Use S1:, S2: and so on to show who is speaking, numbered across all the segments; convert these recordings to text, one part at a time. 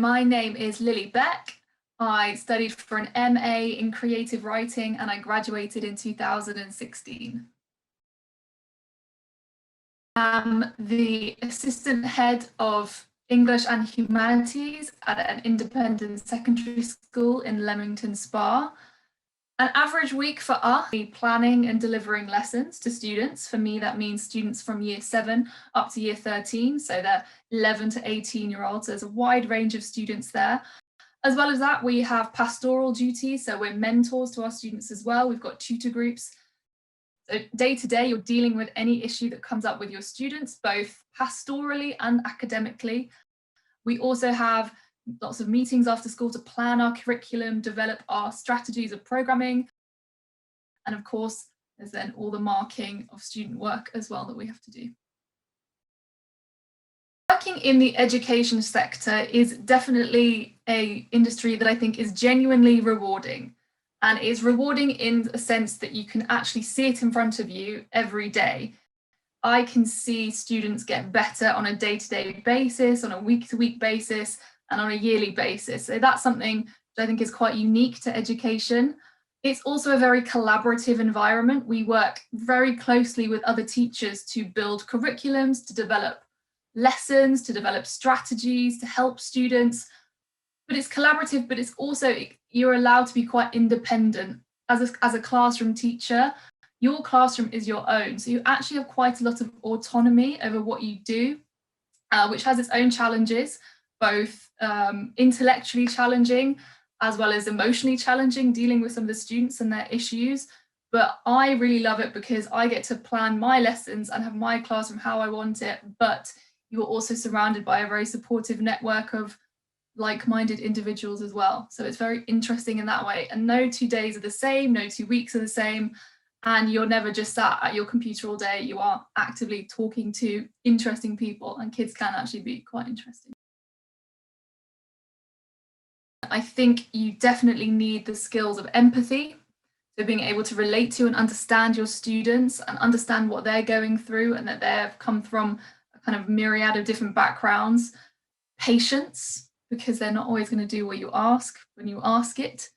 S1: my name is Lily Beck. I studied for an MA in creative writing and I graduated in 2016. I'm the assistant head of English and Humanities at an independent secondary school in Leamington Spa. An average week for us, planning and delivering lessons to students. For me, that means students from year 7 up to year 13. So they're 11 to 18-year-olds. There's a wide range of students there. As well as that, we have pastoral duties. So we're mentors to our students as well. We've got tutor groups. So day to day, you're dealing with any issue that comes up with your students, both pastorally and academically. We also have lots of meetings after school to plan our curriculum, develop our strategies of programming. And of course, there's then all the marking of student work as well that we have to do. Working in the education sector is definitely an industry that I think is genuinely rewarding. And it's rewarding in a sense that you can actually see it in front of you every day. I can see students get better on a day-to-day basis, on a week-to-week basis, and on a yearly basis. So that's something that I think is quite unique to education. It's also a very collaborative environment. We work very closely with other teachers to build curriculums, to develop lessons, to develop strategies, to help students. But it's collaborative, but it's also, you're allowed to be quite independent. As a classroom teacher, your classroom is your own. So you actually have quite a lot of autonomy over what you do, which has its own challenges, both intellectually challenging as well as emotionally challenging, dealing with some of the students and their issues. But I really love it because I get to plan my lessons and have my classroom how I want it, but you're also surrounded by a very supportive network of like-minded individuals as well. So it's very interesting in that way. And no 2 days are the same, no 2 weeks are the same. And you're never just sat at your computer all day. You are actively talking to interesting people, and kids can actually be quite interesting. I think you definitely need the skills of empathy. So being able to relate to and understand your students and understand what they're going through and that they've come from a kind of myriad of different backgrounds. Patience, because they're not always going to do what you ask when you ask it.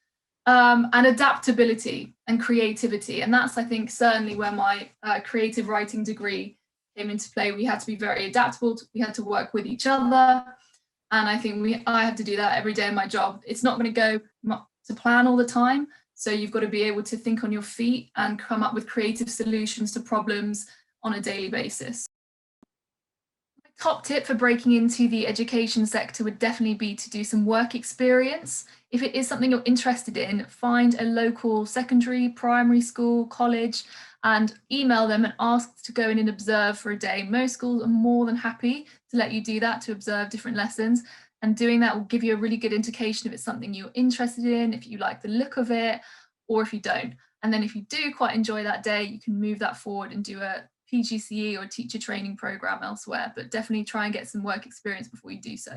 S1: And adaptability and creativity. And that's, I think, certainly where my creative writing degree came into play. We had to be very adaptable. We had to work with each other. And I think I have to do that every day in my job. It's not going to go to plan all the time. So you've got to be able to think on your feet and come up with creative solutions to problems on a daily basis. My top tip for breaking into the education sector would definitely be to do some work experience. If it is something you're interested in, find a local secondary, primary school, college, and email them and ask to go in and observe for a day. Most schools are more than happy to let you do that, to observe different lessons. And doing that will give you a really good indication if it's something you're interested in, if you like the look of it, or if you don't. And then if you do quite enjoy that day, you can move that forward and do a PGCE or teacher training program elsewhere, but definitely try and get some work experience before you do so.